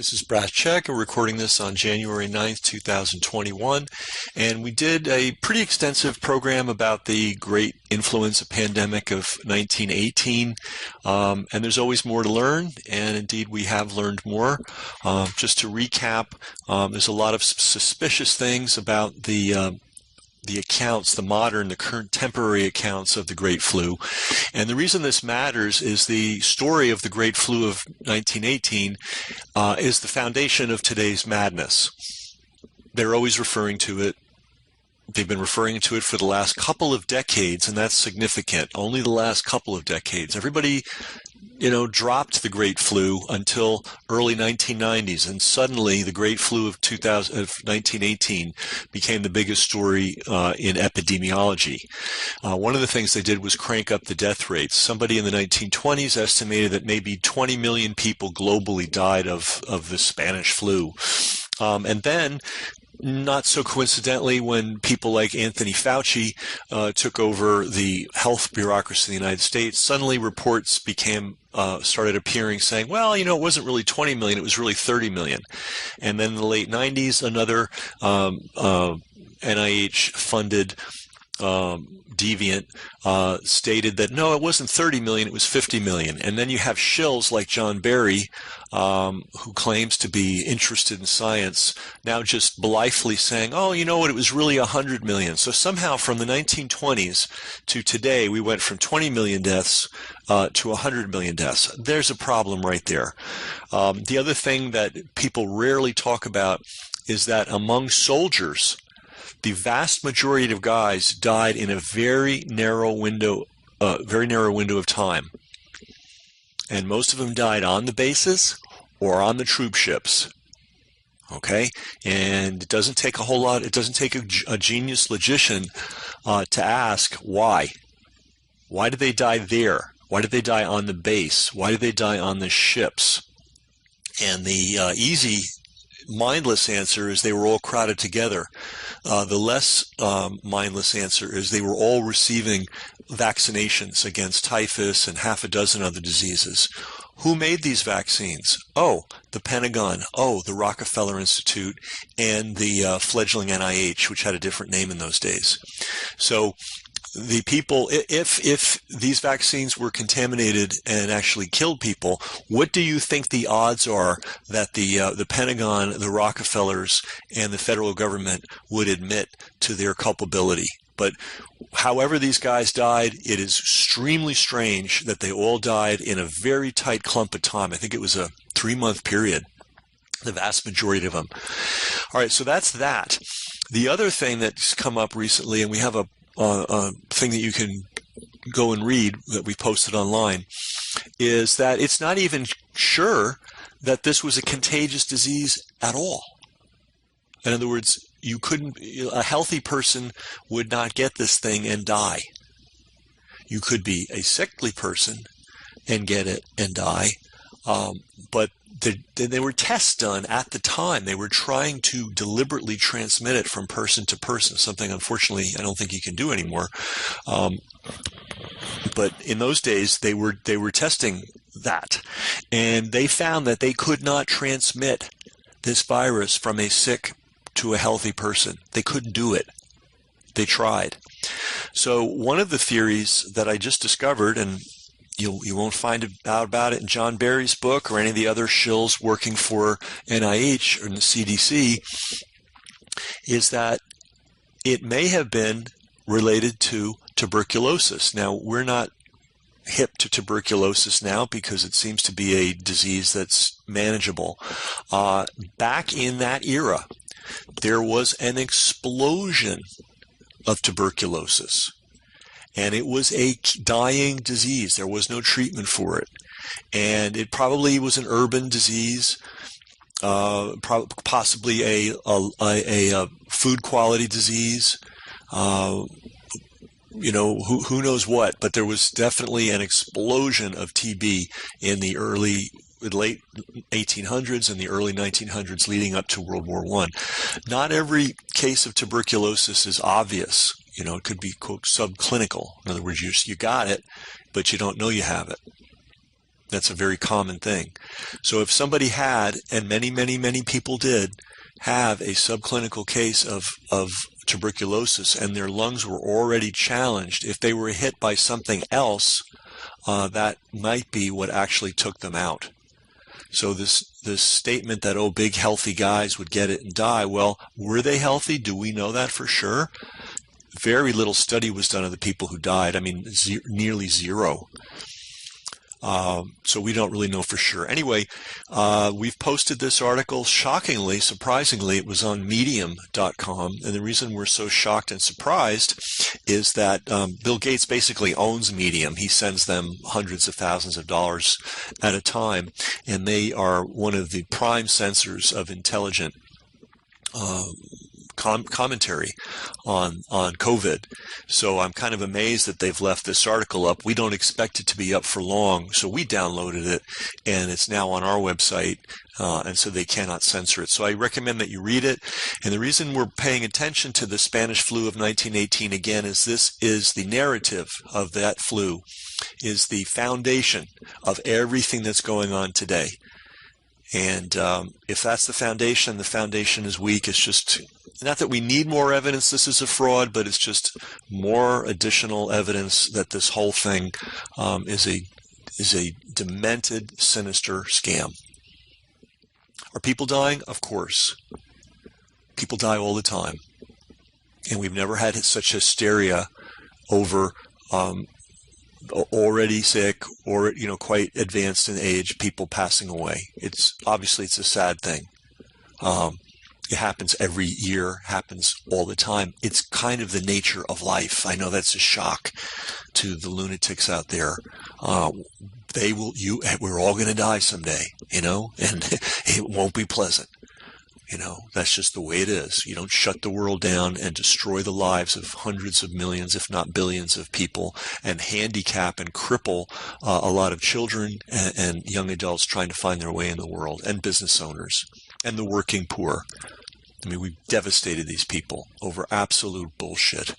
This is Brad Check. We're recording this on January 9th, 2021. And we did a pretty extensive program about the great influenza pandemic of 1918. And there's always more to learn. And indeed, we have learned more. Just to recap, there's a lot of suspicious things about the accounts, the current temporary accounts of the Great Flu. And the reason this matters is the story of the Great Flu of 1918 is the foundation of today's madness. They're always referring to it. They've been referring to it for the last couple of decades, and that's significant. Only the last couple of decades. Everybody, dropped the Great Flu until early 1990s, and suddenly the Great Flu of 1918 became the biggest story in epidemiology. One of the things they did was crank up the death rates. Somebody in the 1920s estimated that maybe 20 million people globally died of the Spanish flu. And then, not so coincidentally, when people like Anthony Fauci took over the health bureaucracy in the United States, suddenly reports started appearing saying, well, it wasn't really 20 million, it was really 30 million. And then in the late 90s, another NIH-funded deviant stated that no, it wasn't 30 million, it was 50 million. And then you have shills like John Barry, who claims to be interested in science, now just blithely saying, oh, you know what, it was really 100 million. So somehow from the 1920s to today, we went from 20 million deaths to 100 million deaths. There's a problem right there. The other thing that people rarely talk about is that among soldiers, the vast majority of guys died in a very narrow window of time. And most of them died on the bases or on the troop ships. Okay? And it doesn't take a whole lot, it doesn't take a genius logician to ask why. Why did they die there? Why did they die on the base? Why did they die on the ships? And the easy, mindless answer is they were all crowded together. The less mindless answer is they were all receiving vaccinations against typhus and half a dozen other diseases. Who made these vaccines? Oh, the Pentagon. Oh, the Rockefeller Institute and the fledgling NIH, which had a different name in those days. So the people, if these vaccines were contaminated and actually killed people, what do you think the odds are that the Pentagon, the Rockefellers, and the federal government would admit to their culpability? But however these guys died, it is extremely strange that they all died in a very tight clump of time. I think it was a 3-month period, the vast majority of them. All right, so that's that. The other thing that's come up recently, and we have a thing that you can go and read that we posted online, is that it's not even sure that this was a contagious disease at all. In other words, a healthy person would not get this thing and die. You could be a sickly person and get it and die, but there were tests done at the time. They were trying to deliberately transmit it from person to person, something unfortunately I don't think you can do anymore. But in those days, they were testing that, and they found that they could not transmit this virus from a sick to a healthy person. They couldn't do it. They tried. So one of the theories that I just discovered, and you won't find out about it in John Barry's book or any of the other shills working for NIH or the CDC, is that it may have been related to tuberculosis. Now, we're not hip to tuberculosis now because it seems to be a disease that's manageable. Back in that era, there was an explosion of tuberculosis. And it was a dying disease. There was no treatment for it. And it probably was an urban disease, possibly a food quality disease, who knows what. But there was definitely an explosion of TB in the late 1800s and the early 1900s leading up to World War I. Not every case of tuberculosis is obvious. It could be, quote, subclinical. In other words, you got it, but you don't know you have it. That's a very common thing. So if somebody had, and many, many, many people did, have a subclinical case of tuberculosis and their lungs were already challenged, if they were hit by something else, that might be what actually took them out. So this statement that, oh, big healthy guys would get it and die, well, were they healthy? Do we know that for sure? Very little study was done of the people who died. I mean, nearly zero. So we don't really know for sure. Anyway, we've posted this article. Shockingly, surprisingly, it was on medium.com. And the reason we're so shocked and surprised is that Bill Gates basically owns Medium. He sends them hundreds of thousands of dollars at a time. And they are one of the prime censors of intelligent commentary on COVID. So I'm kind of amazed that they've left this article up. We don't expect it to be up for long, so we downloaded it, and it's now on our website, and so they cannot censor it. So I recommend that you read it. And the reason we're paying attention to the Spanish flu of 1918 again is this is the narrative of that flu, is the foundation of everything that's going on today. And if that's the foundation is weak. It's just not that we need more evidence this is a fraud, but it's just more additional evidence that this whole thing is a demented, sinister scam. Are people dying? Of course. People die all the time. And we've never had such hysteria over already sick or, quite advanced in age, people passing away. It's a sad thing. It happens every year, happens all the time. It's kind of the nature of life. I know that's a shock to the lunatics out there. We're all going to die someday, and it won't be pleasant. That's just the way it is. You don't shut the world down and destroy the lives of hundreds of millions, if not billions of people, and handicap and cripple a lot of children and young adults trying to find their way in the world, and business owners and the working poor. I mean, we've devastated these people over absolute bullshit.